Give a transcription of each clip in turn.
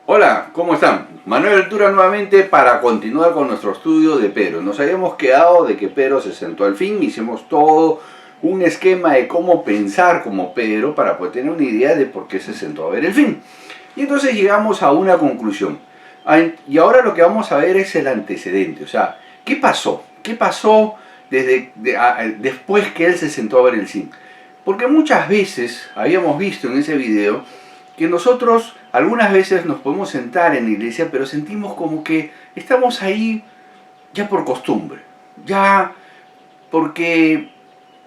Hola, ¿cómo están? Manuel Altura nuevamente para continuar con nuestro estudio de Pedro. Nos habíamos quedado de que Pedro se sentó al fin, hicimos todo un esquema de cómo pensar como Pedro para poder tener una idea de por qué se sentó a ver el fin. Y entonces llegamos a una conclusión. Y ahora lo que vamos a ver es el antecedente, o sea, ¿qué pasó? ¿Qué pasó después que él se sentó a ver el fin? Porque muchas veces habíamos visto en ese video que nosotros algunas veces nos podemos sentar en la iglesia, pero sentimos como que estamos ahí ya por costumbre, ya porque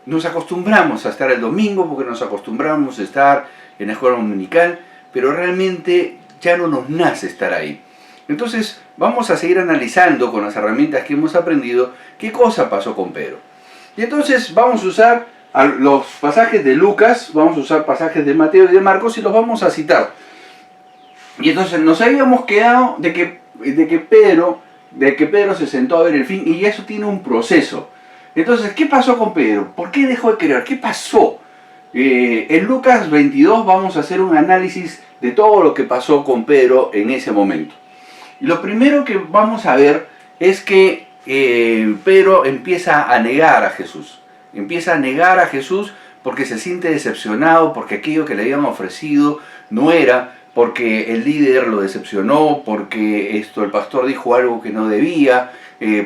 nos acostumbramos a estar el domingo, porque nos acostumbramos a estar en la escuela dominical, pero realmente ya no nos nace estar ahí. Entonces vamos a seguir analizando con las herramientas que hemos aprendido qué cosa pasó con Pedro. Y entonces vamos a usar los pasajes de Lucas, vamos a usar pasajes de Mateo y de Marcos y los vamos a citar. Y entonces nos habíamos quedado de que Pedro se sentó a ver el fin, y eso tiene un proceso. Entonces, ¿qué pasó con Pedro? ¿Por qué dejó de creer? ¿Qué pasó? En Lucas 22 vamos a hacer un análisis de todo lo que pasó con Pedro en ese momento. Y lo primero que vamos a ver es que Pedro empieza a negar a Jesús. Empieza a negar a Jesús porque se siente decepcionado, porque aquello que le habían ofrecido no era, porque el líder lo decepcionó, porque el pastor dijo algo que no debía,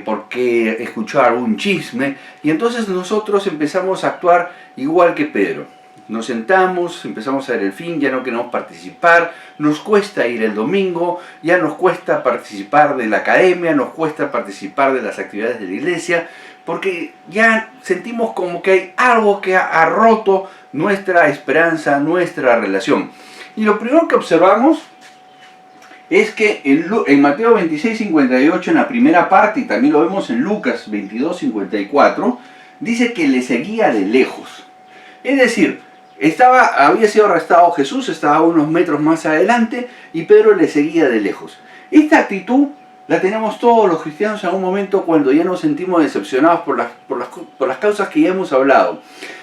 porque escuchó algún chisme. Y entonces nosotros empezamos a actuar igual que Pedro. Nos sentamos, empezamos a ver el fin, ya no queremos participar, nos cuesta ir el domingo, ya nos cuesta participar de la academia, nos cuesta participar de las actividades de la iglesia, porque ya sentimos como que hay algo que ha roto nuestra esperanza, nuestra relación. Y lo primero que observamos es que en Mateo 26:58, en la primera parte, y también lo vemos en Lucas 22:54, dice que le seguía de lejos. Es decir, había sido arrestado Jesús, estaba unos metros más adelante, y Pedro le seguía de lejos. Esta actitud la tenemos todos los cristianos en un momento cuando ya nos sentimos decepcionados por las causas que ya hemos hablado.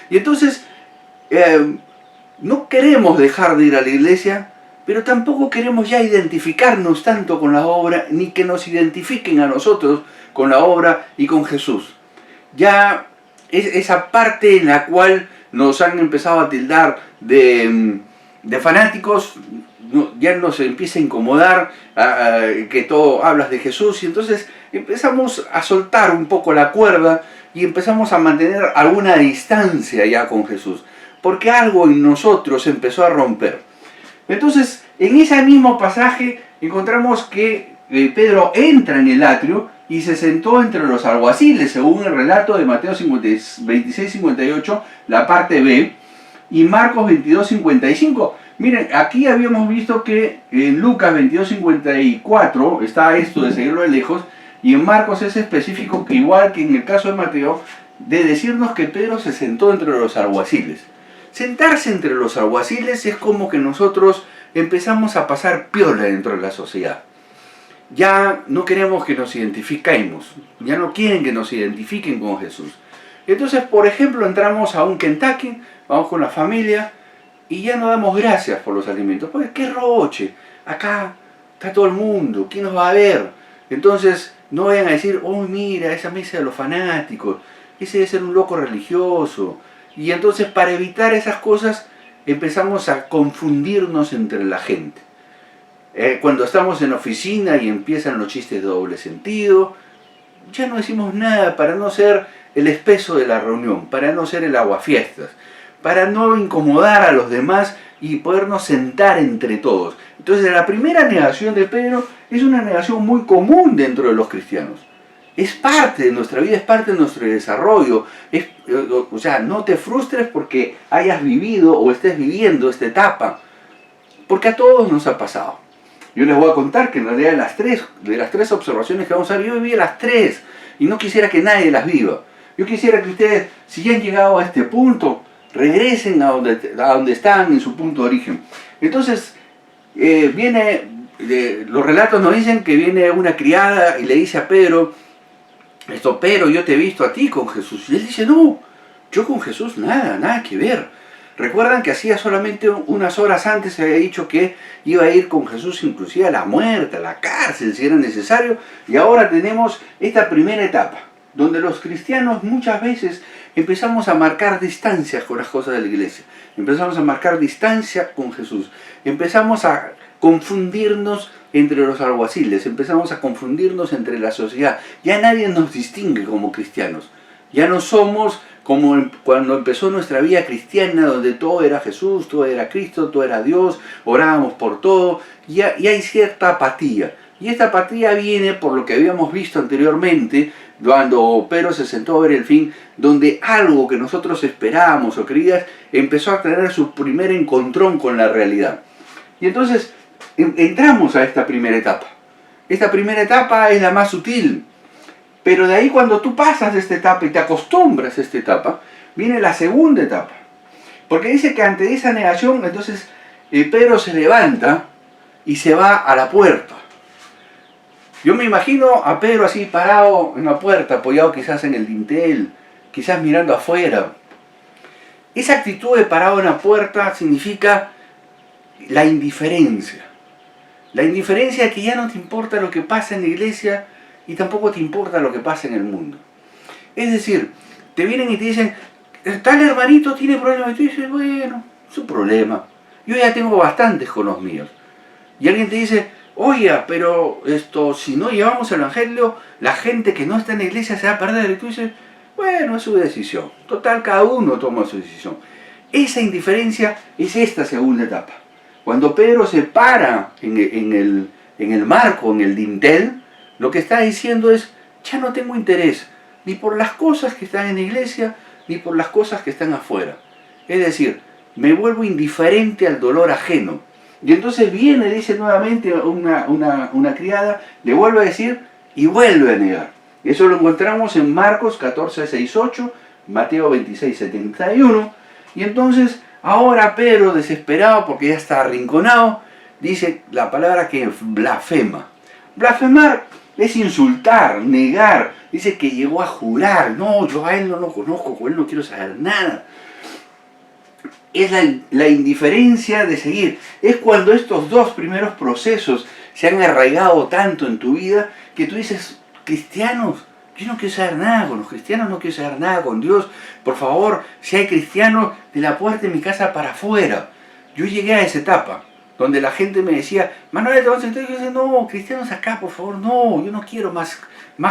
Y entonces, no queremos dejar de ir a la iglesia, pero tampoco queremos ya identificarnos tanto con la obra, ni que nos identifiquen a nosotros con la obra y con Jesús. Ya es esa parte en la cual nos han empezado a tildar de fanáticos, ya nos empieza a incomodar que todo hablas de Jesús, y entonces empezamos a soltar un poco la cuerda y empezamos a mantener alguna distancia ya con Jesús, porque algo en nosotros empezó a romper. Entonces, en ese mismo pasaje encontramos que Pedro entra en el atrio y se sentó entre los alguaciles, según el relato de Mateo 26:58, la parte B, y Marcos 22:55. Miren, aquí habíamos visto que en Lucas 22:54 está esto de seguirlo de lejos, y en Marcos es específico, que igual que en el caso de Mateo, de decirnos que Pedro se sentó entre los alguaciles. Sentarse entre los alguaciles es como que nosotros empezamos a pasar piola dentro de la sociedad. Ya no queremos que nos identifiquemos, ya no quieren que nos identifiquen con Jesús. Entonces, por ejemplo, entramos a un Kentucky, vamos con la familia y ya no damos gracias por los alimentos. Pues qué roche, acá está todo el mundo, ¿quién nos va a ver? Entonces, no vayan a decir, oh mira, esa mesa de los fanáticos, ese debe ser un loco religioso. Y entonces, para evitar esas cosas, empezamos a confundirnos entre la gente. Cuando estamos en la oficina y empiezan los chistes de doble sentido, ya no decimos nada para no ser el espeso de la reunión, para no ser el aguafiestas, para no incomodar a los demás y podernos sentar entre todos. Entonces, la primera negación de Pedro es una negación muy común dentro de los cristianos. Es parte de nuestra vida, es parte de nuestro desarrollo. O sea, no te frustres porque hayas vivido o estés viviendo esta etapa, porque a todos nos ha pasado. Yo les voy a contar que en realidad de las tres observaciones que vamos a ver, yo viví las tres y no quisiera que nadie las viva. Yo quisiera que ustedes, si ya han llegado a este punto, regresen a donde están en su punto de origen. Entonces, los relatos nos dicen que viene una criada y le dice a Pedro, Pedro, yo te he visto a ti con Jesús. Y él dice, no, Yo con Jesús nada que ver. Recuerdan que hacía solamente unas horas antes se había dicho que iba a ir con Jesús inclusive a la muerte, a la cárcel si era necesario, y ahora tenemos esta primera etapa, donde los cristianos muchas veces empezamos a marcar distancias con las cosas de la iglesia, empezamos a marcar distancia con Jesús, empezamos a confundirnos entre los alguaciles, empezamos a confundirnos entre la sociedad, ya nadie nos distingue como cristianos, ya no somos como cuando empezó nuestra vida cristiana, donde todo era Jesús, todo era Cristo, todo era Dios, orábamos por todo, y hay cierta apatía. Y esta apatía viene por lo que habíamos visto anteriormente, cuando Pedro se sentó a ver el fin, donde algo que nosotros esperábamos o creías empezó a tener su primer encontrón con la realidad. Y entonces entramos a esta primera etapa. Esta primera etapa es la más sutil. Pero de ahí cuando tú pasas esta etapa y te acostumbras a esta etapa, viene la segunda etapa. Porque dice que ante esa negación, entonces Pedro se levanta y se va a la puerta. Yo me imagino a Pedro así parado en la puerta, apoyado quizás en el dintel, quizás mirando afuera. Esa actitud de parado en la puerta significa la indiferencia. La indiferencia que ya no te importa lo que pasa en la iglesia, y tampoco te importa lo que pasa en el mundo. Es decir, te vienen y te dicen, tal hermanito tiene problemas, y tú dices, bueno, es un problema. Yo ya tengo bastantes con los míos. Y alguien te dice, oye, pero si no llevamos el evangelio, la gente que no está en la iglesia se va a perder. Y tú dices, bueno, es su decisión. Total, cada uno toma su decisión. Esa indiferencia es esta segunda etapa. Cuando Pedro se para en el marco, en el dintel, lo que está diciendo es, ya no tengo interés ni por las cosas que están en la iglesia, ni por las cosas que están afuera. Es decir, me vuelvo indiferente al dolor ajeno. Y entonces viene, dice nuevamente una criada, le vuelve a decir y vuelve a negar. Eso lo encontramos en Marcos 14, 6, 8, Mateo 26, 71. Y entonces, ahora Pedro, desesperado porque ya está arrinconado, dice la palabra que blasfema. Blasfemar es insultar, negar. Dice que llegó a jurar, no, yo a él no lo conozco, con él no quiero saber nada. Es la indiferencia de seguir. Es cuando estos dos primeros procesos se han arraigado tanto en tu vida que tú dices, cristianos, yo no quiero saber nada con los cristianos, no quiero saber nada con Dios. Por favor, si hay cristianos, de la puerta de mi casa para afuera. Yo llegué a esa etapa donde la gente me decía, Manuel, te vas a sentar. Y yo decía, no, cristianos acá, por favor, no, yo no quiero más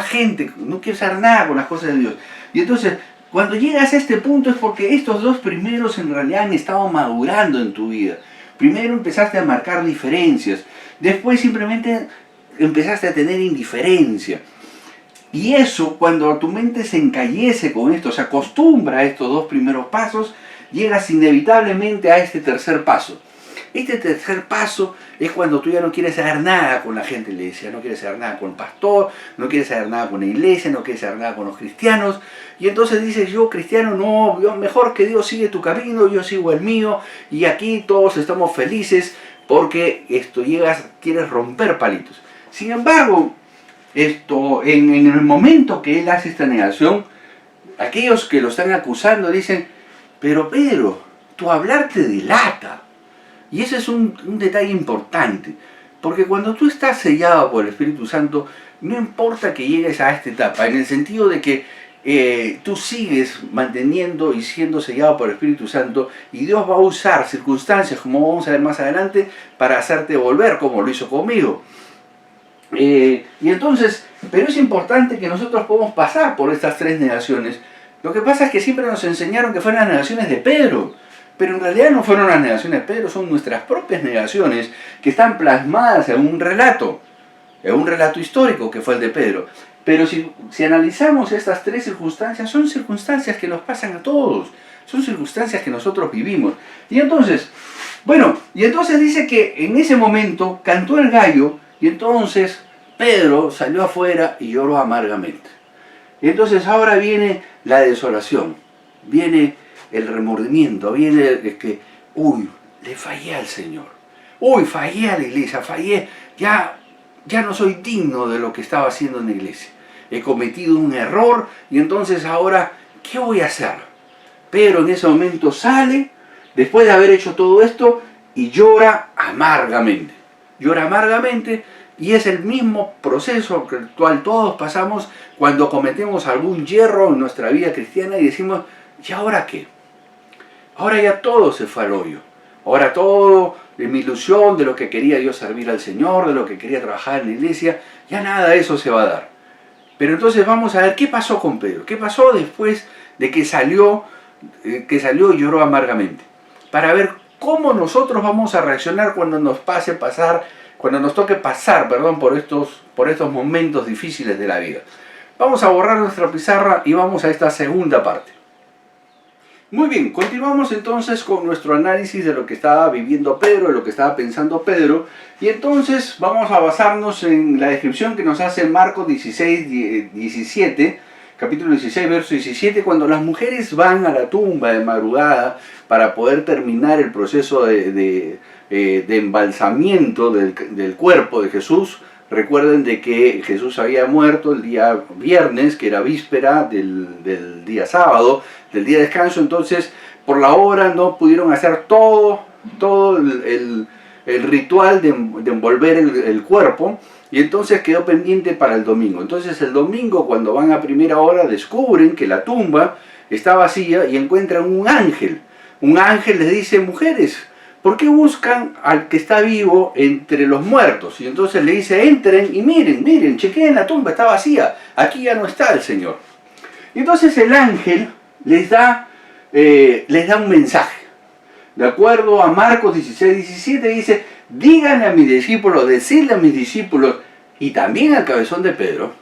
gente, no quiero saber nada con las cosas de Dios. Y entonces, cuando llegas a este punto es porque estos dos primeros en realidad han estado madurando en tu vida. Primero empezaste a marcar diferencias, después simplemente empezaste a tener indiferencia. Y eso, cuando tu mente se encallece con esto, se acostumbra a estos dos primeros pasos, llegas inevitablemente a este tercer paso. Este tercer paso es cuando tú ya no quieres saber nada con la gente de la iglesia, no quieres saber nada con el pastor, no quieres saber nada con la iglesia, no quieres saber nada con los cristianos. Y entonces dices, yo cristiano, no, yo, mejor que Dios sigue tu camino, yo sigo el mío, y aquí todos estamos felices porque quieres romper palitos. Sin embargo, en el momento que él hace esta negación, aquellos que lo están acusando dicen, pero Pedro, tu hablar te delata. Y ese es un detalle importante, porque cuando tú estás sellado por el Espíritu Santo, no importa que llegues a esta etapa, en el sentido de que tú sigues manteniendo y siendo sellado por el Espíritu Santo, y Dios va a usar circunstancias, como vamos a ver más adelante, para hacerte volver, como lo hizo conmigo. Y entonces, pero es importante que nosotros podamos pasar por estas tres negaciones. Lo que pasa es que siempre nos enseñaron que fueron las negaciones de Pedro, pero en realidad no fueron las negaciones de Pedro, son nuestras propias negaciones que están plasmadas en un relato histórico que fue el de Pedro. Pero si analizamos estas tres circunstancias, son circunstancias que nos pasan a todos, son circunstancias que nosotros vivimos. Y entonces dice que en ese momento cantó el gallo, y entonces Pedro salió afuera y lloró amargamente. Y entonces ahora viene la desolación, viene el remordimiento, viene que, le fallé al Señor, fallé a la iglesia, fallé, ya no soy digno de lo que estaba haciendo en la iglesia. He cometido un error y entonces ahora, ¿qué voy a hacer? Pedro en ese momento sale, después de haber hecho todo esto, y llora amargamente. Llora amargamente, y es el mismo proceso que el cual todos pasamos cuando cometemos algún yerro en nuestra vida cristiana y decimos, ¿y ahora qué? Ahora ya todo se fue al hoyo. Ahora todo de mi ilusión, de lo que quería yo servir al Señor, de lo que quería trabajar en la iglesia, ya nada de eso se va a dar. Pero entonces vamos a ver qué pasó con Pedro. ¿Qué pasó después de que salió y lloró amargamente? Para ver cómo nosotros vamos a reaccionar cuando nos toque pasar, por estos momentos difíciles de la vida. Vamos a borrar nuestra pizarra y vamos a esta segunda parte. Muy bien, continuamos entonces con nuestro análisis de lo que estaba viviendo Pedro, de lo que estaba pensando Pedro, y entonces vamos a basarnos en la descripción que nos hace Marcos 17, capítulo 16, verso 17, cuando las mujeres van a la tumba de madrugada para poder terminar el proceso de embalsamiento del cuerpo de Jesús. Recuerden de que Jesús había muerto el día viernes, que era víspera del día sábado, del día de descanso. Entonces, por la hora no pudieron hacer todo el ritual de envolver el cuerpo, y entonces quedó pendiente para el domingo. Entonces el domingo, cuando van a primera hora, descubren que la tumba está vacía y encuentran un ángel. Un ángel les dice: mujeres, ¿por qué buscan al que está vivo entre los muertos? Y entonces le dice: entren y miren, chequeen la tumba, está vacía, aquí ya no está el Señor. Y entonces el ángel les da un mensaje. De acuerdo a Marcos 16, 17 dice: díganle a mis discípulos, decirle a mis discípulos y también al cabezón de Pedro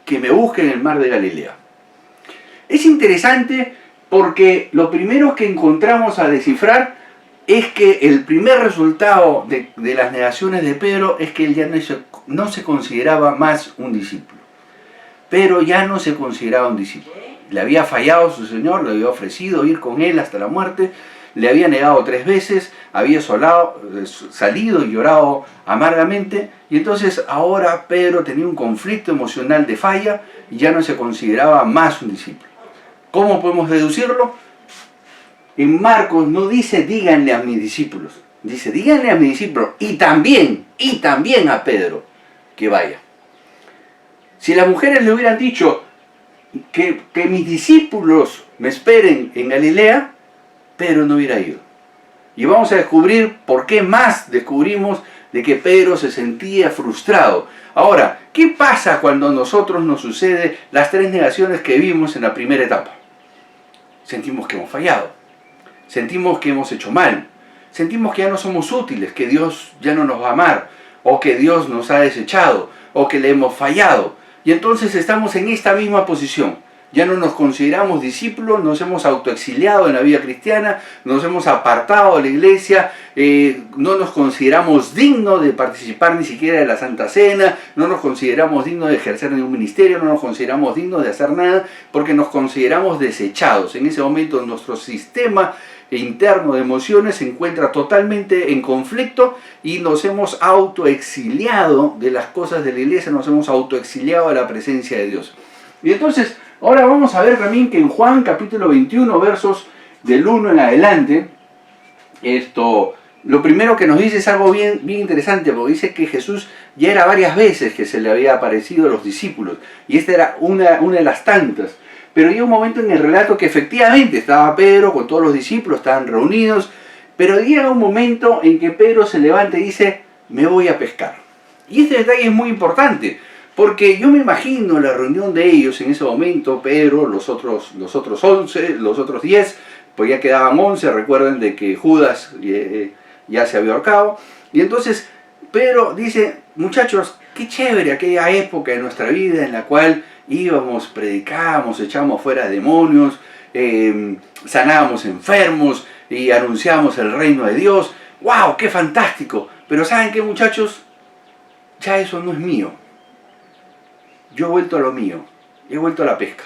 que me busquen en el mar de Galilea. Es interesante porque lo primero que encontramos a descifrar es que el primer resultado de las negaciones de Pedro es que él ya no se consideraba más un discípulo. Pedro ya no se consideraba un discípulo. Le había fallado a su Señor, le había ofrecido ir con él hasta la muerte, le había negado 3 veces, había salido y llorado amargamente, y entonces ahora Pedro tenía un conflicto emocional de falla y ya no se consideraba más un discípulo. ¿Cómo podemos deducirlo? En Marcos no dice díganle a mis discípulos, dice díganle a mis discípulos y también a Pedro que vaya. Si las mujeres le hubieran dicho que mis discípulos me esperen en Galilea, Pedro no hubiera ido. Y vamos a descubrir por qué más descubrimos de que Pedro se sentía frustrado. Ahora, ¿qué pasa cuando a nosotros nos sucede las 3 negaciones que vimos en la primera etapa? Sentimos que hemos fallado, sentimos que hemos hecho mal, sentimos que ya no somos útiles, que Dios ya no nos va a amar, o que Dios nos ha desechado, o que le hemos fallado. Y entonces estamos en esta misma posición. Ya no nos consideramos discípulos, nos hemos autoexiliado en la vida cristiana, nos hemos apartado de la iglesia, no nos consideramos dignos de participar ni siquiera de la Santa Cena, no nos consideramos dignos de ejercer ningún ministerio, no nos consideramos dignos de hacer nada, porque nos consideramos desechados. En ese momento nuestro sistema interno de emociones se encuentra totalmente en conflicto y nos hemos autoexiliado de las cosas de la iglesia, nos hemos autoexiliado de la presencia de Dios. Y entonces, ahora vamos a ver también que en Juan capítulo 21, versos del 1 en adelante, lo primero que nos dice es algo bien interesante, porque dice que Jesús ya era varias veces que se le había aparecido a los discípulos, y esta era una de las tantas. Pero llega un momento en el relato que efectivamente estaba Pedro con todos los discípulos, estaban reunidos, pero llega un momento en que Pedro se levanta y dice: me voy a pescar. Y este detalle es muy importante, porque yo me imagino la reunión de ellos en ese momento, Pedro, los otros 11, los otros 10, pues ya quedaban 11, recuerden de que Judas ya se había ahorcado, y entonces Pedro dice: muchachos, qué chévere aquella época de nuestra vida en la cual íbamos, predicábamos, echábamos fuera demonios, sanábamos enfermos y anunciábamos el reino de Dios. ¡Wow! ¡Qué fantástico! Pero ¿saben qué, muchachos? Ya eso no es mío. Yo he vuelto a lo mío, he vuelto a la pesca.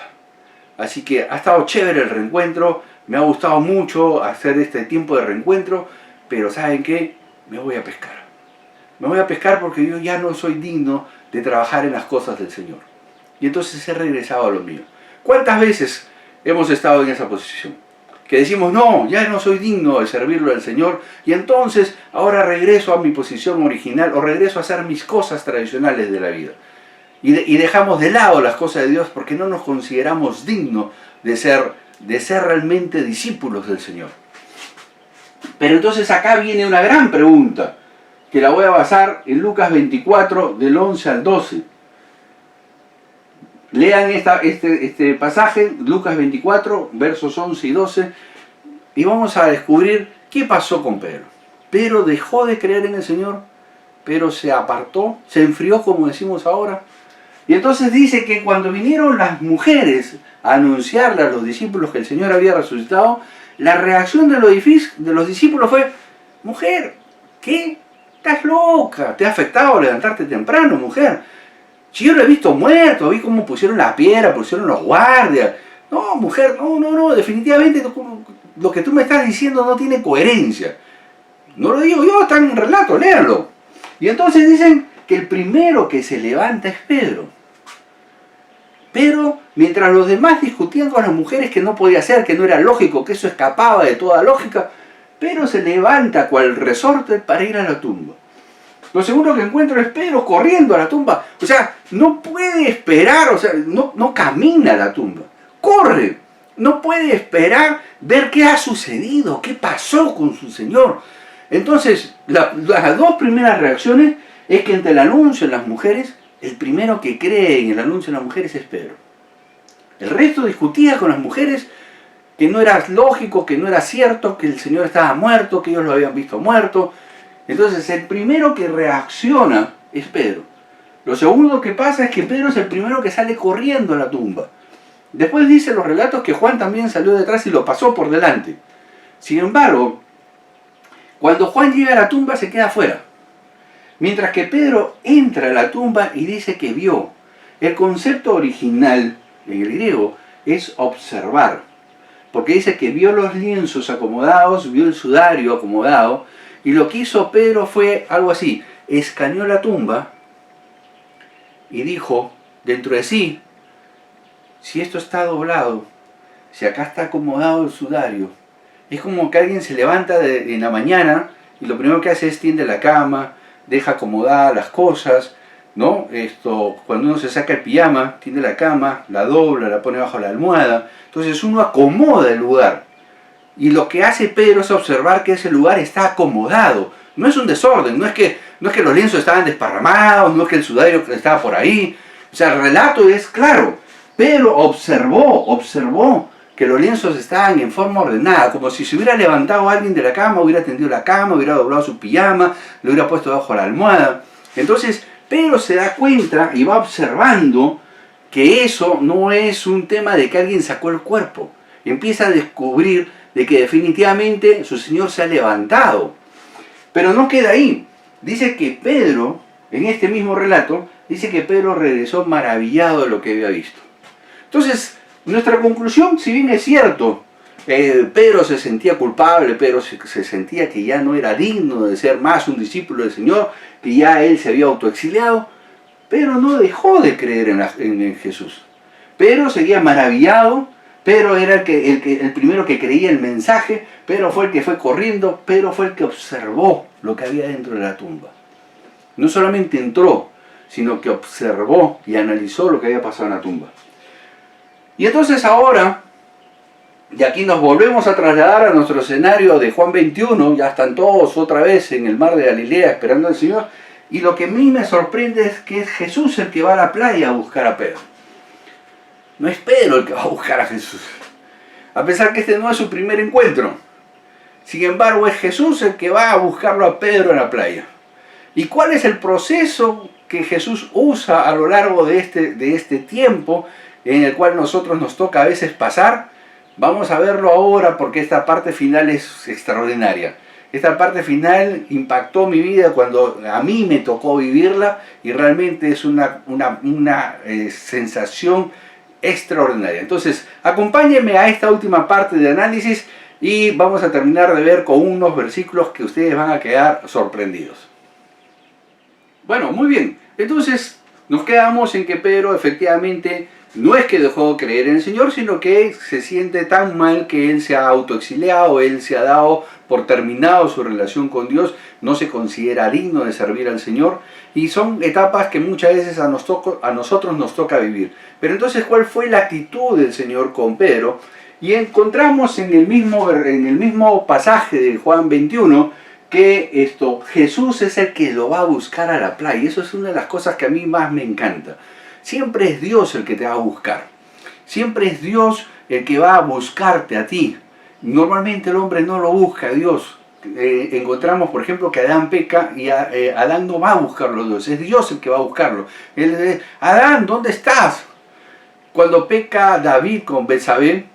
Así que ha estado chévere el reencuentro, me ha gustado mucho hacer este tiempo de reencuentro, pero ¿saben qué? Me voy a pescar. Me voy a pescar porque yo ya no soy digno de trabajar en las cosas del Señor. Y entonces he regresado a lo mío. ¿Cuántas veces hemos estado en esa posición? que decimos, no, ya no soy digno de servirlo al Señor, y entonces ahora regreso a mi posición original o regreso a hacer mis cosas tradicionales de la vida. Y dejamos de lado las cosas de Dios porque no nos consideramos dignos de ser realmente discípulos del Señor. Pero entonces acá viene una gran pregunta, que la voy a basar en Lucas 24, del 11 al 12. Lean este pasaje, Lucas 24, versos 11 y 12, y vamos a descubrir qué pasó con Pedro. Pedro dejó de creer en el Señor, pero se apartó, se enfrió, como decimos ahora. Y entonces dice que cuando vinieron las mujeres a anunciarle a los discípulos que el Señor había resucitado, la reacción de los discípulos fue: mujer, ¿qué? ¿Estás loca? ¿Te ha afectado levantarte temprano, mujer? Si yo lo he visto muerto, vi cómo pusieron la piedra, pusieron los guardias. No, mujer, no, definitivamente lo que tú me estás diciendo no tiene coherencia. No lo digo yo, está en un relato, léanlo. Y entonces dicen que el primero que se levanta es Pedro. Pero mientras los demás discutían con las mujeres que no podía ser, que no era lógico, que eso escapaba de toda lógica, Pedro se levanta cual resorte para ir a la tumba. Lo segundo que encuentro es Pedro corriendo a la tumba. O sea, no puede esperar, o sea, no camina a la tumba. Corre. No puede esperar ver qué ha sucedido, qué pasó con su Señor. Entonces, las dos primeras reacciones es que ante el anuncio de las mujeres, el primero que cree en el anuncio de las mujeres es Pedro. El resto discutía con las mujeres que no era lógico, que no era cierto, que el Señor estaba muerto, que ellos lo habían visto muerto. Entonces el primero que reacciona es Pedro. Lo segundo que pasa es que Pedro es el primero que sale corriendo a la tumba. Después dice los relatos que Juan también salió detrás y lo pasó por delante. Sin embargo, cuando Juan llega a la tumba se queda afuera. Mientras que Pedro entra a la tumba y dice que vio. El concepto original en el griego es observar. Porque dice que vio los lienzos acomodados, vio el sudario acomodado. Y lo que hizo Pedro fue algo así. Escaneó la tumba y dijo dentro de sí: si esto está doblado, si acá está acomodado el sudario, es como que alguien se levanta en la mañana y lo primero que hace es tiende la cama, deja acomodadas las cosas, ¿no? Cuando uno se saca el pijama, tiende la cama, la dobla, la pone bajo la almohada. Entonces uno acomoda el lugar. Y lo que hace Pedro es observar que ese lugar está acomodado. No es un desorden, no es que los lienzos estaban desparramados, no es que el sudario estaba por ahí. O sea, el relato es claro. Pedro observó que los lienzos estaban en forma ordenada, como si se hubiera levantado alguien de la cama, hubiera tendido la cama, hubiera doblado su pijama, lo hubiera puesto bajo la almohada. Entonces, Pedro se da cuenta y va observando que eso no es un tema de que alguien sacó el cuerpo. Empieza a descubrir de que definitivamente su Señor se ha levantado. Pero no queda ahí. Dice que Pedro, en este mismo relato, dice que Pedro regresó maravillado de lo que había visto. Entonces, nuestra conclusión, si bien es cierto, Pedro se sentía culpable, Pedro se sentía que ya no era digno de ser más un discípulo del Señor, que ya él se había autoexiliado, Pedro no dejó de creer en Jesús. Pedro seguía maravillado. Pedro era el primero que creía el mensaje. Pedro fue el que fue corriendo. Pedro fue el que observó lo que había dentro de la tumba. No solamente entró, sino que observó y analizó lo que había pasado en la tumba. Y entonces ahora, y aquí nos volvemos a trasladar a nuestro escenario de Juan 21, ya están todos otra vez en el mar de Galilea esperando al Señor, y lo que a mí me sorprende es que es Jesús el que va a la playa a buscar a Pedro. No es Pedro el que va a buscar a Jesús, a pesar que este no es su primer encuentro. Sin embargo, es Jesús el que va a buscarlo a Pedro en la playa. ¿Y cuál es el proceso que Jesús usa a lo largo de este tiempo en el cual nosotros nos toca a veces pasar? Vamos a verlo ahora porque esta parte final es extraordinaria. Esta parte final impactó mi vida cuando a mí me tocó vivirla y realmente es una sensación extraordinaria. Entonces, acompáñenme a esta última parte de análisis y vamos a terminar de ver con unos versículos que ustedes van a quedar sorprendidos. Bueno, muy bien. Entonces, nos quedamos en que Pedro efectivamente no es que dejó de creer en el Señor, sino que se siente tan mal que él se ha autoexiliado, él se ha dado por terminado su relación con Dios, no se considera digno de servir al Señor, y son etapas que muchas veces a nosotros nos toca vivir. Pero entonces, ¿cuál fue la actitud del Señor con Pedro? Y encontramos en el mismo pasaje de Juan 21 que Jesús es el que lo va a buscar a la playa. Y eso es una de las cosas que a mí más me encanta. Siempre es Dios el que te va a buscar. Siempre es Dios el que va a buscarte a ti. Normalmente el hombre no lo busca a Dios. Encontramos, por ejemplo, que Adán peca y Adán no va a buscarlo a Dios. Es Dios el que va a buscarlo. Él dice: Adán, ¿dónde estás? Cuando peca David con Betsabé,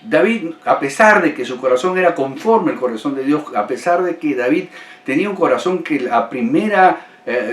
David, a pesar de que su corazón era conforme al corazón de Dios, a pesar de que David tenía un corazón que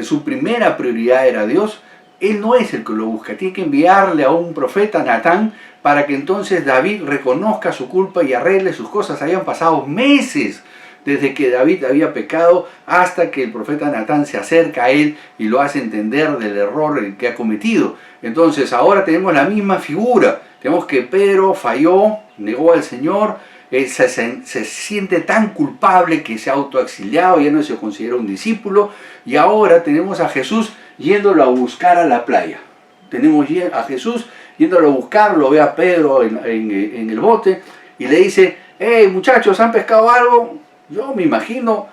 su primera prioridad era Dios, él no es el que lo busca. Tiene que enviarle a un profeta, Natán, para que entonces David reconozca su culpa y arregle sus cosas. Habían pasado meses desde que David había pecado hasta que el profeta Natán se acerca a él y lo hace entender del error que ha cometido. Entonces ahora tenemos la misma figura. Tenemos que Pedro falló, negó al Señor, se siente tan culpable que se ha autoexiliado, ya no se considera un discípulo, y ahora tenemos a Jesús yéndolo a buscar a la playa. Tenemos a Jesús yéndolo a buscar, lo ve a Pedro en el bote y le dice: hey muchachos, ¿han pescado algo? Yo me imagino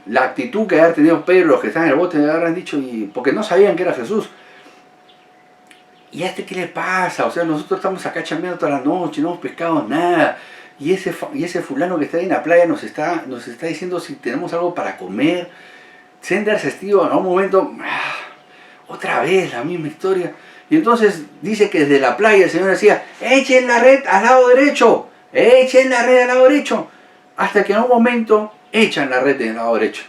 la actitud que haber tenido Pedro, los que están en el bote, le habrán dicho, porque no sabían que era Jesús: ¿y a este qué le pasa? O sea, nosotros estamos acá chambeando toda la noche, no hemos pescado nada. Y ese fulano que está ahí en la playa nos está diciendo si tenemos algo para comer. Sender se estiva en un momento, otra vez la misma historia. Y entonces dice que desde la playa el Señor decía: echen la red al lado derecho, echen la red al lado derecho. Hasta que en un momento echan la red del lado derecho.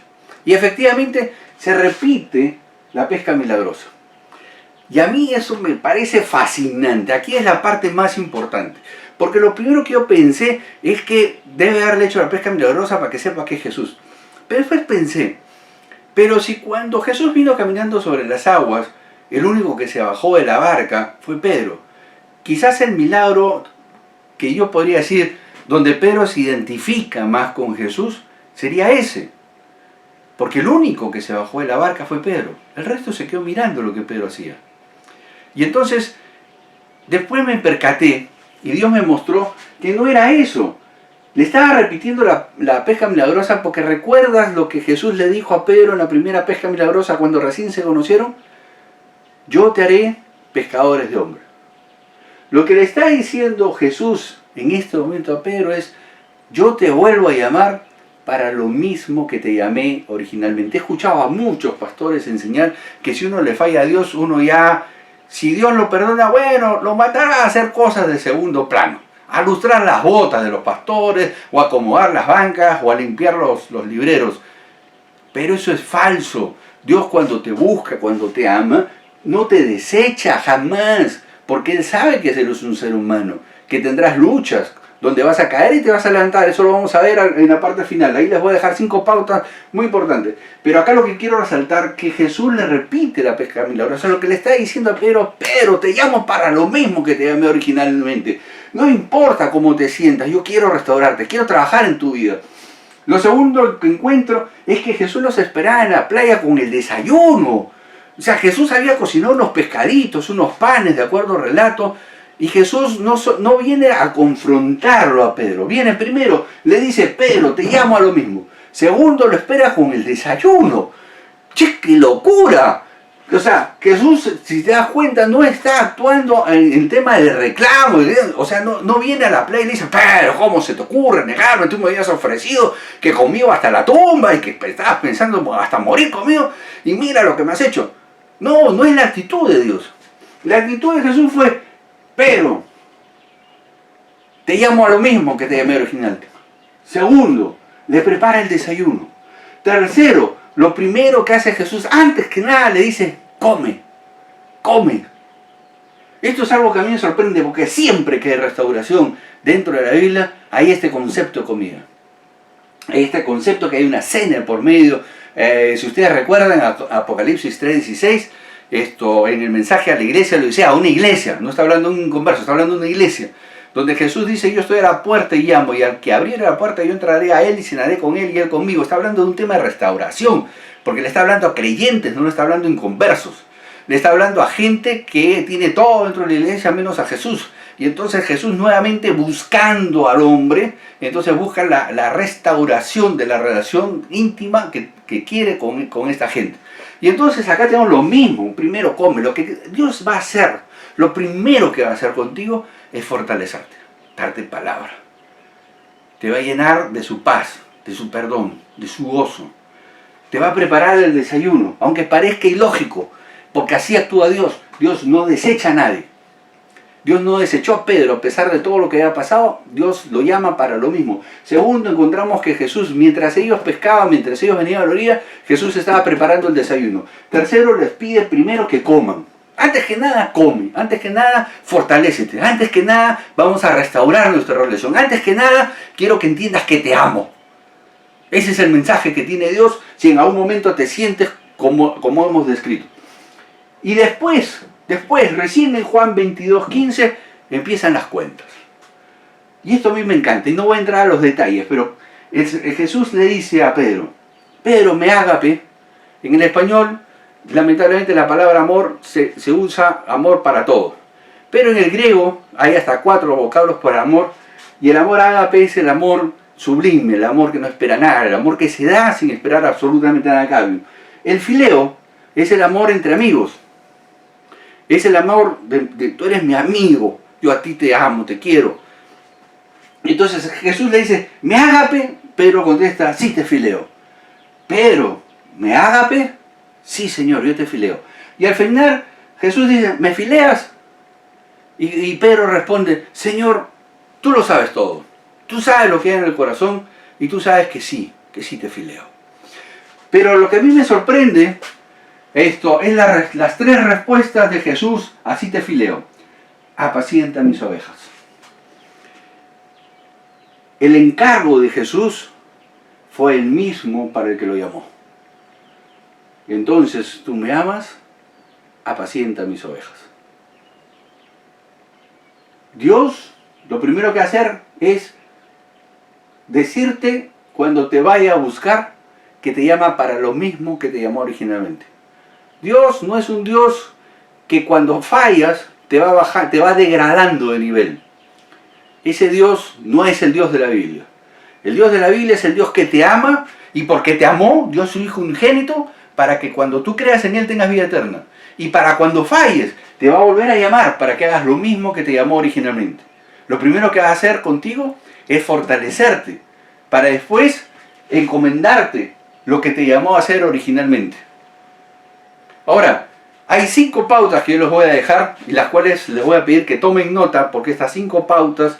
Y efectivamente se repite la pesca milagrosa. Y a mí eso me parece fascinante. Aquí es la parte más importante. Porque lo primero que yo pensé es que debe haberle hecho la pesca milagrosa para que sepa que es Jesús. Pero después pensé: pero si cuando Jesús vino caminando sobre las aguas, el único que se bajó de la barca fue Pedro. Quizás el milagro que yo podría decir, donde Pedro se identifica más con Jesús, sería ese. Porque el único que se bajó de la barca fue Pedro. El resto se quedó mirando lo que Pedro hacía. Y entonces, después me percaté, y Dios me mostró que no era eso. Le estaba repitiendo la pesca milagrosa porque ¿recuerdas lo que Jesús le dijo a Pedro en la primera pesca milagrosa cuando recién se conocieron? Yo te haré pescadores de hombres. Lo que le está diciendo Jesús en este momento a Pedro es: yo te vuelvo a llamar para lo mismo que te llamé originalmente. He escuchado a muchos pastores enseñar que si uno le falla a Dios, uno ya, si Dios lo perdona, bueno, lo matará a hacer cosas de segundo plano. A lustrar las botas de los pastores, o a acomodar las bancas, o a limpiar los libreros. Pero eso es falso. Dios, cuando te busca, cuando te ama, no te desecha jamás, porque Él sabe que eres un ser humano, que tendrás luchas, donde vas a caer y te vas a levantar. Eso lo vamos a ver en la parte final. Ahí les voy a dejar 5 pautas muy importantes. Pero acá lo que quiero resaltar, que Jesús le repite la pesca milagrosa. Lo que le está diciendo a Pedro: Pedro, te llamo para lo mismo que te llamé originalmente. No importa cómo te sientas, yo quiero restaurarte, quiero trabajar en tu vida. Lo segundo que encuentro es que Jesús los esperaba en la playa con el desayuno. O sea, Jesús había cocinado unos pescaditos, unos panes, de acuerdo al relato. Y Jesús no viene a confrontarlo a Pedro. Viene primero, le dice: Pedro, te llamo a lo mismo. Segundo, lo espera con el desayuno. ¡Che, qué locura! O sea, Jesús, si te das cuenta, no está actuando en el tema del reclamo. O sea, no viene a la playa y le dice: pero ¿cómo se te ocurre negarme? Tú me habías ofrecido que conmigo hasta la tumba y que estabas pensando hasta morir conmigo. Y mira lo que me has hecho. No es la actitud de Dios. La actitud de Jesús fue: Pedro, te llamo a lo mismo que te llamé originalmente. Segundo, le prepara el desayuno. Tercero, lo primero que hace Jesús, antes que nada, le dice: come, come. Esto es algo que a mí me sorprende, porque siempre que hay restauración dentro de la Biblia, hay este concepto de comida. Hay este concepto que hay una cena por medio. Si ustedes recuerdan, Apocalipsis 3:16, en el mensaje a la iglesia lo decía, a una iglesia, no está hablando de un converso, está hablando de una iglesia, donde Jesús dice, yo estoy a la puerta y llamo, y al que abriera la puerta yo entraré a él y cenaré con él y él conmigo. Está hablando de un tema de restauración, porque le está hablando a creyentes, no le está hablando a inconversos. Le está hablando a gente que tiene todo dentro de la iglesia menos a Jesús. Y entonces Jesús nuevamente buscando al hombre, entonces busca la restauración de la relación íntima que quiere con esta gente. Y entonces acá tenemos lo mismo, primero come, lo que Dios va a hacer, lo primero que va a hacer contigo es fortalecerte, darte palabra. Te va a llenar de su paz, de su perdón, de su gozo. Te va a preparar el desayuno, aunque parezca ilógico, porque así actúa Dios. Dios no desecha a nadie. Dios no desechó a Pedro, a pesar de todo lo que había pasado, Dios lo llama para lo mismo. Segundo, encontramos que Jesús, mientras ellos pescaban, mientras ellos venían a la orilla, Jesús estaba preparando el desayuno. Tercero, les pide primero que coman. Antes que nada, come. Antes que nada, fortalécete. Antes que nada, vamos a restaurar nuestra relación. Antes que nada, quiero que entiendas que te amo. Ese es el mensaje que tiene Dios si en algún momento te sientes como hemos descrito. Y después, recién en Juan 22:15, empiezan las cuentas. Y esto a mí me encanta, y no voy a entrar a los detalles, pero Jesús le dice a Pedro, Pedro, me ágape. En el español, lamentablemente la palabra amor se usa amor para todo. Pero en el griego hay hasta 4 vocablos para amor, y el amor ágape es el amor sublime, el amor que no espera nada, el amor que se da sin esperar absolutamente nada a cambio. El fileo es el amor entre amigos. Es el amor de tú eres mi amigo, yo a ti te amo, te quiero. Entonces Jesús le dice, ¿me ágape? Pedro contesta, sí te fileo. Pedro, ¿me ágape? Sí, Señor, yo te fileo. Y al final Jesús dice, ¿me fileas? Y Pedro responde, Señor, tú lo sabes todo. Tú sabes lo que hay en el corazón y tú sabes que sí te fileo. Pero lo que a mí me sorprende esto es las 3 respuestas de Jesús, así te fileo. Apacienta mis ovejas. El encargo de Jesús fue el mismo para el que lo llamó. Entonces, tú me amas, apacienta mis ovejas. Dios, lo primero que va a hacer es decirte cuando te vaya a buscar que te llama para lo mismo que te llamó originalmente. Dios no es un Dios que cuando fallas te va degradando de nivel. Ese Dios no es el Dios de la Biblia. El Dios de la Biblia es el Dios que te ama y porque te amó, dio a su Hijo unigénito para que cuando tú creas en Él tengas vida eterna. Y para cuando falles, te va a volver a llamar para que hagas lo mismo que te llamó originalmente. Lo primero que va a hacer contigo es fortalecerte para después encomendarte lo que te llamó a hacer originalmente. Ahora, hay 5 pautas que yo les voy a dejar y las cuales les voy a pedir que tomen nota porque estas 5 pautas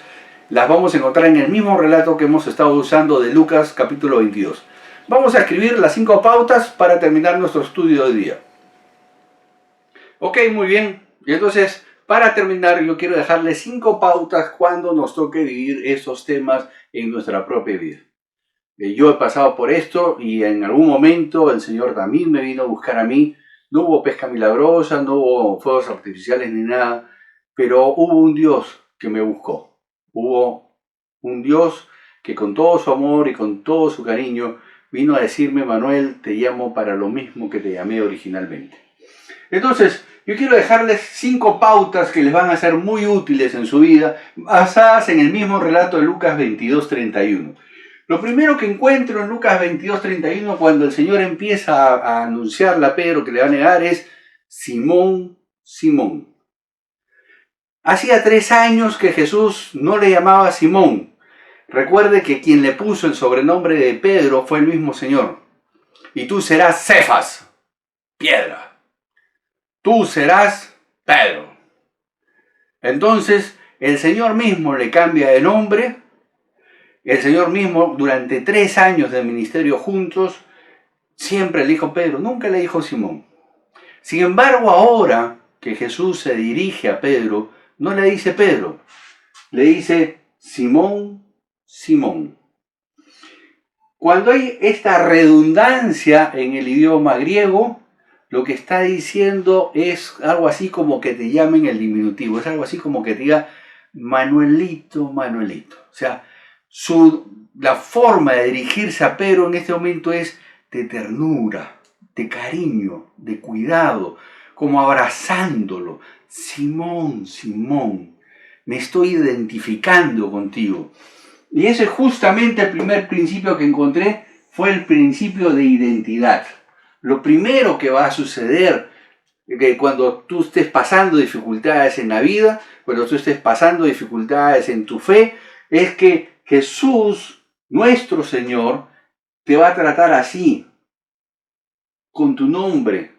las vamos a encontrar en el mismo relato que hemos estado usando de Lucas capítulo 22. Vamos a escribir las 5 pautas para terminar nuestro estudio de día. Ok, muy bien. Y entonces, para terminar, yo quiero dejarles 5 pautas cuando nos toque vivir esos temas en nuestra propia vida. Yo he pasado por esto y en algún momento el Señor también me vino a buscar a mí. No hubo pesca milagrosa, no hubo fuegos artificiales ni nada, pero hubo un Dios que me buscó. Hubo un Dios que con todo su amor y con todo su cariño vino a decirme, Manuel, te llamo para lo mismo que te llamé originalmente. Entonces, yo quiero dejarles 5 pautas que les van a ser muy útiles en su vida, basadas en el mismo relato de Lucas 22:31. Lo primero que encuentro en Lucas 22:31, cuando el Señor empieza a anunciarle a Pedro que le va a negar, es Simón, Simón. Hacía 3 años que Jesús no le llamaba Simón. Recuerde que quien le puso el sobrenombre de Pedro fue el mismo Señor. Y tú serás Cefas, piedra. Tú serás Pedro. Entonces, el Señor mismo le cambia de nombre. El Señor mismo, durante 3 años de ministerio juntos, siempre le dijo Pedro, nunca le dijo Simón. Sin embargo, ahora que Jesús se dirige a Pedro, no le dice Pedro, le dice Simón, Simón. Cuando hay esta redundancia en el idioma griego, lo que está diciendo es algo así como que te llamen el diminutivo, es algo así como que te diga Manuelito, Manuelito. O sea, la forma de dirigirse a Pedro en este momento es de ternura, de cariño, de cuidado, como abrazándolo. Simón, Simón, me estoy identificando contigo. Y ese es justamente el primer principio que encontré, fue el principio de identidad. Lo primero que va a suceder que cuando tú estés pasando dificultades en la vida, cuando tú estés pasando dificultades en tu fe, es que Jesús, nuestro Señor, te va a tratar así, con tu nombre,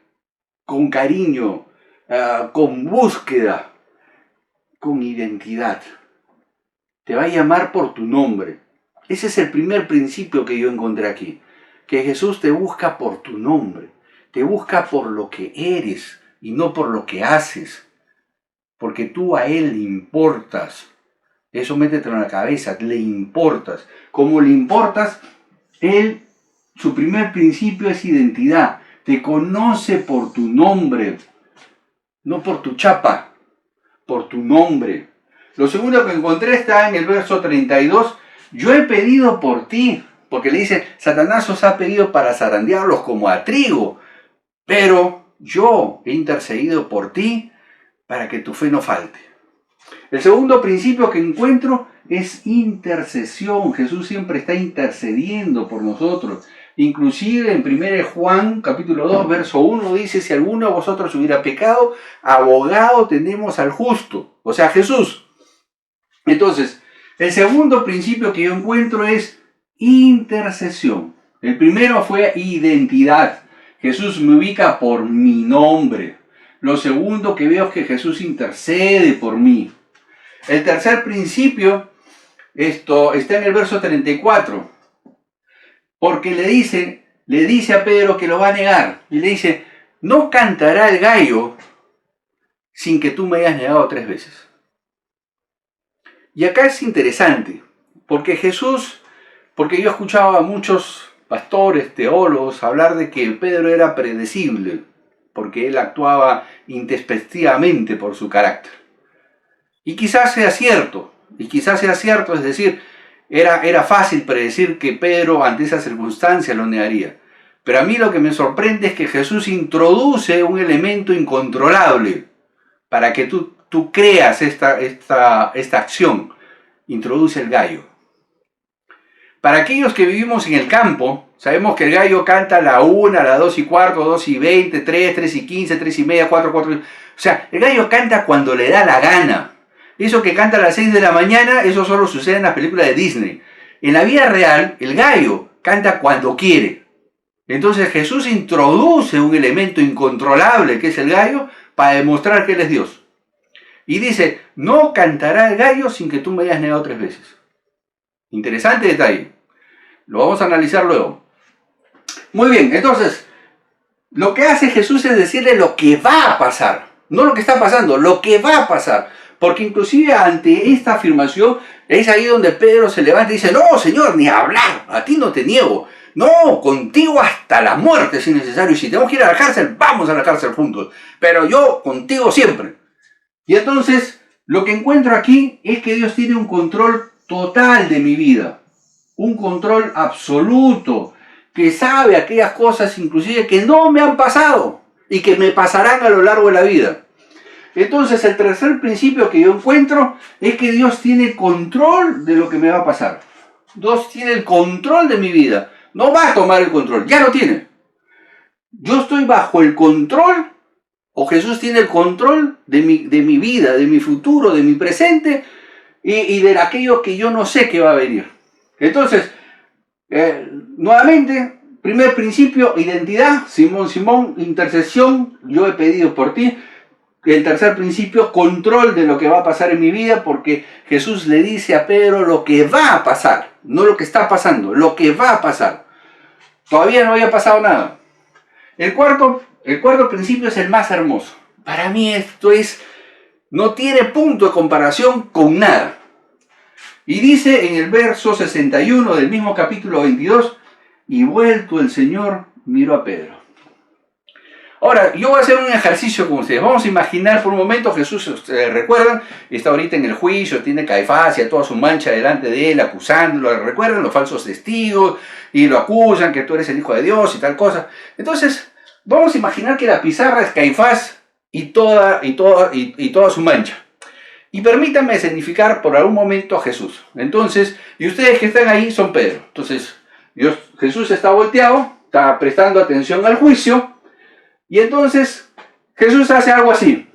con cariño, con búsqueda, con identidad. Te va a llamar por tu nombre. Ese es el primer principio que yo encontré aquí. Que Jesús te busca por tu nombre. Te busca por lo que eres y no por lo que haces. Porque tú a Él le importas. Eso métetelo en la cabeza, le importas. Como le importas, Él, su primer principio es identidad. Te conoce por tu nombre, no por tu chapa, por tu nombre. Lo segundo que encontré está en el verso 32. Yo he pedido por ti, porque le dice, Satanás os ha pedido para zarandearlos como a trigo, pero yo he intercedido por ti para que tu fe no falte. El segundo principio que encuentro es intercesión. Jesús siempre está intercediendo por nosotros. Inclusive en 1 Juan capítulo 2 verso 1 dice, si alguno de vosotros hubiera pecado, abogado tenemos al justo, o sea Jesús. Entonces, el segundo principio que yo encuentro es intercesión. El primero fue identidad. Jesús me ubica por mi nombre. Lo segundo que veo es que Jesús intercede por mí. El tercer principio, esto está en el verso 34, porque le dice a Pedro que lo va a negar, y le dice, no cantará el gallo sin que tú me hayas negado 3 veces. Y acá es interesante, porque yo escuchaba a muchos pastores, teólogos, hablar de que Pedro era predecible, porque él actuaba intempestivamente por su carácter. Y quizás sea cierto, es decir, era fácil predecir que Pedro ante esa circunstancia lo negaría. Pero a mí lo que me sorprende es que Jesús introduce un elemento incontrolable para que tú creas esta acción. Introduce el gallo. Para aquellos que vivimos en el campo, sabemos que el gallo canta a la 1, a las 2 y cuarto, 2 y 20, 3, 3 y 15, 3 y media, 4, 4. O sea, el gallo canta cuando le da la gana. Eso que canta a las 6 de la mañana, eso solo sucede en las películas de Disney. En la vida real, el gallo canta cuando quiere. Entonces Jesús introduce un elemento incontrolable que es el gallo para demostrar que Él es Dios. Y dice, no cantará el gallo sin que tú me hayas negado 3 veces. Interesante detalle. Lo vamos a analizar luego. Muy bien, entonces, lo que hace Jesús es decirle lo que va a pasar. No lo que está pasando, lo que va a pasar. Porque inclusive ante esta afirmación, es ahí donde Pedro se levanta y dice, no, Señor, ni hablar, a ti no te niego. No, contigo hasta la muerte si es necesario. Y si tenemos que ir a la cárcel, vamos a la cárcel juntos. Pero yo contigo siempre. Y entonces, lo que encuentro aquí es que Dios tiene un control total de mi vida. Un control absoluto. Que sabe aquellas cosas inclusive que no me han pasado. Y que me pasarán a lo largo de la vida. Entonces, el tercer principio que yo encuentro es que Dios tiene control de lo que me va a pasar. Dios tiene el control de mi vida. No va a tomar el control, ya lo tiene. Yo estoy bajo el control, o Jesús tiene el control de mi vida, de mi futuro, de mi presente y de aquello que yo no sé que va a venir. Entonces, nuevamente, primer principio, identidad, Simón, intercesión, yo he pedido por ti. El tercer principio, control de lo que va a pasar en mi vida, porque Jesús le dice a Pedro lo que va a pasar, no lo que está pasando, lo que va a pasar. Todavía no había pasado nada. El cuarto principio es el más hermoso. Para mí esto no tiene punto de comparación con nada. Y dice en el verso 61 del mismo capítulo 22, y vuelto el Señor, miró a Pedro. Ahora, yo voy a hacer un ejercicio con ustedes. Vamos a imaginar por un momento, Jesús, ustedes recuerdan, está ahorita en el juicio, tiene Caifás y a toda su mancha delante de él, acusándolo. ¿Recuerdan? Los falsos testigos, y lo acusan, que tú eres el Hijo de Dios y tal cosa. Entonces, vamos a imaginar que la pizarra es Caifás y toda su mancha. Y permítanme escenificar por algún momento a Jesús. Entonces, y ustedes que están ahí son Pedro. Entonces, Jesús está volteado, está prestando atención al juicio. Y entonces Jesús hace algo así.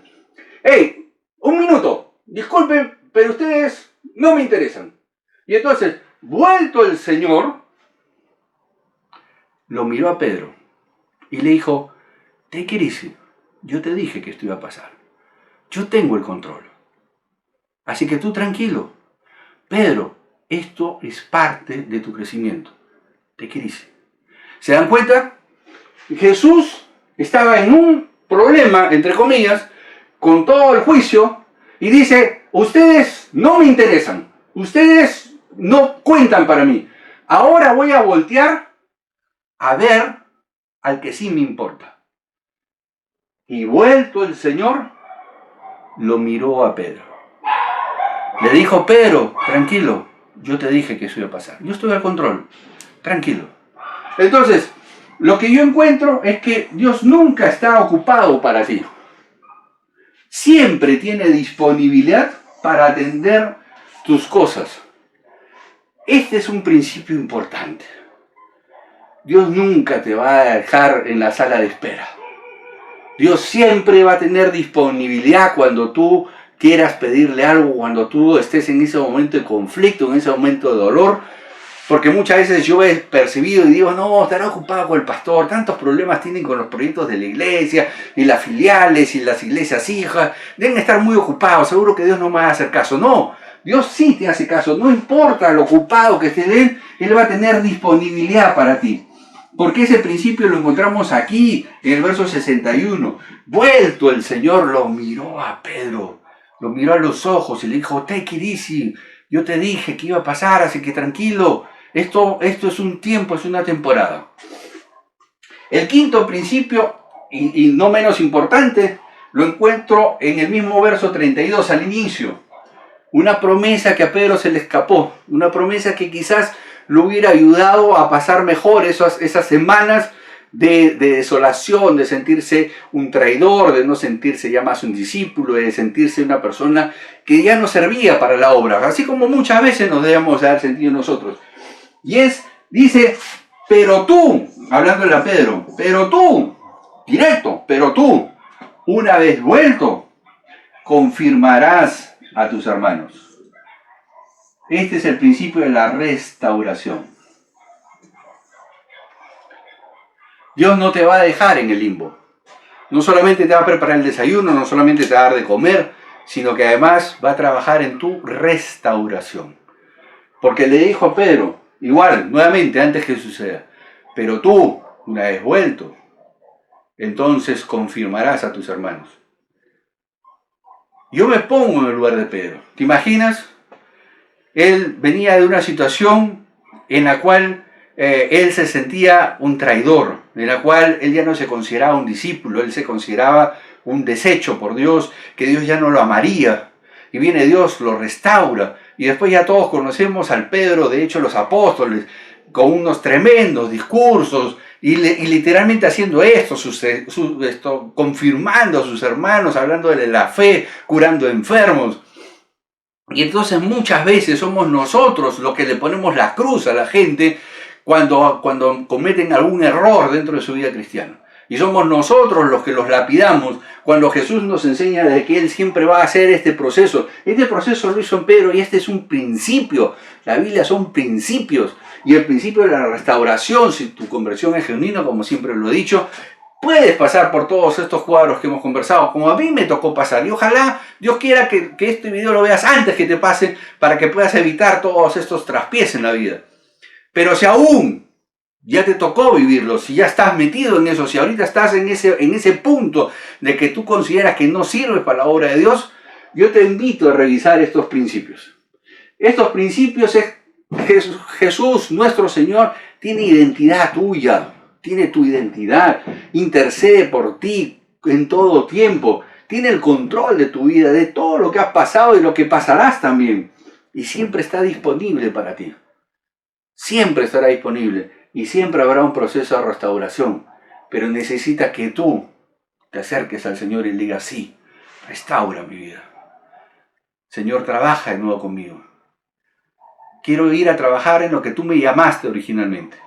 ¡Hey! Un minuto. Disculpen, pero ustedes no me interesan. Y entonces, vuelto el Señor, lo miró a Pedro y le dijo, take it easy. Yo te dije que esto iba a pasar. Yo tengo el control. Así que tú tranquilo. Pedro, esto es parte de tu crecimiento. Take it easy. ¿Se dan cuenta? Jesús estaba en un problema, entre comillas, con todo el juicio, y dice, ustedes no me interesan, ustedes no cuentan para mí. Ahora voy a voltear a ver al que sí me importa. Y vuelto el Señor, lo miró a Pedro. Le dijo, Pedro, tranquilo, yo te dije que eso iba a pasar. Yo estoy al control, tranquilo. Entonces, lo que yo encuentro es que Dios nunca está ocupado para ti. Siempre tiene disponibilidad para atender tus cosas. Este es un principio importante. Dios nunca te va a dejar en la sala de espera. Dios siempre va a tener disponibilidad cuando tú quieras pedirle algo, cuando tú estés en ese momento de conflicto, en ese momento de dolor. Porque muchas veces yo he percibido y digo, no, estará ocupado con el pastor, tantos problemas tienen con los proyectos de la iglesia, y las filiales, y las iglesias hijas, deben estar muy ocupados, seguro que Dios no me va a hacer caso. No, Dios sí te hace caso, no importa lo ocupado que esté Él va a tener disponibilidad para ti. Porque ese principio lo encontramos aquí, en el verso 61. Vuelto el Señor lo miró a Pedro, lo miró a los ojos y le dijo, take it easy, yo te dije que iba a pasar, así que tranquilo. Esto es un tiempo, es una temporada. El quinto principio, y no menos importante, lo encuentro en el mismo verso 32 al inicio. Una promesa que a Pedro se le escapó, una promesa que quizás lo hubiera ayudado a pasar mejor esas semanas de desolación, de sentirse un traidor, de no sentirse ya más un discípulo, de sentirse una persona que ya no servía para la obra, así como muchas veces nos debemos dar sentido nosotros. Y dice, pero tú, hablándole a Pedro, pero tú, directo, pero tú, una vez vuelto, confirmarás a tus hermanos. Este es el principio de la restauración. Dios no te va a dejar en el limbo. No solamente te va a preparar el desayuno, no solamente te va a dar de comer, sino que además va a trabajar en tu restauración. Porque le dijo a Pedro, igual, nuevamente, antes que suceda, pero tú, una vez vuelto, entonces confirmarás a tus hermanos. Yo me pongo en el lugar de Pedro. ¿Te imaginas? Él venía de una situación en la cual él se sentía un traidor, en la cual él ya no se consideraba un discípulo, él se consideraba un desecho por Dios, que Dios ya no lo amaría. Y viene Dios, lo restaura. Y después ya todos conocemos al Pedro, de hecho los apóstoles, con unos tremendos discursos, y literalmente haciendo esto, confirmando a sus hermanos, hablando de la fe, curando enfermos. Y entonces muchas veces somos nosotros los que le ponemos la cruz a la gente cuando cometen algún error dentro de su vida cristiana. Y somos nosotros los que los lapidamos cuando Jesús nos enseña de que Él siempre va a hacer este proceso. Este proceso lo hizo en Pedro y este es un principio. La Biblia son principios. Y el principio de la restauración, si tu conversión es genuina, como siempre lo he dicho, puedes pasar por todos estos cuadros que hemos conversado, como a mí me tocó pasar. Y ojalá Dios quiera que este video lo veas antes que te pase para que puedas evitar todos estos traspiés en la vida. Pero si aún ya te tocó vivirlo, si ya estás metido en eso, si ahorita estás en ese punto de que tú consideras que no sirves para la obra de Dios, yo te invito a revisar estos principios. Estos principios es Jesús, nuestro Señor, tiene identidad tuya, tiene tu identidad, intercede por ti en todo tiempo, tiene el control de tu vida, de todo lo que has pasado y lo que pasarás también. Y siempre está disponible para ti. Siempre estará disponible y siempre habrá un proceso de restauración. Pero necesita que tú te acerques al Señor y le digas, sí, restaura mi vida. Señor, trabaja de nuevo conmigo. Quiero ir a trabajar en lo que tú me llamaste originalmente.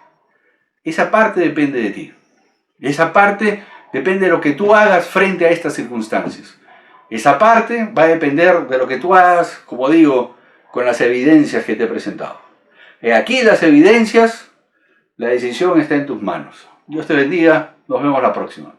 Esa parte depende de ti. Esa parte depende de lo que tú hagas frente a estas circunstancias. Esa parte va a depender de lo que tú hagas, como digo, con las evidencias que te he presentado. Aquí las evidencias, la decisión está en tus manos. Dios te bendiga, nos vemos la próxima.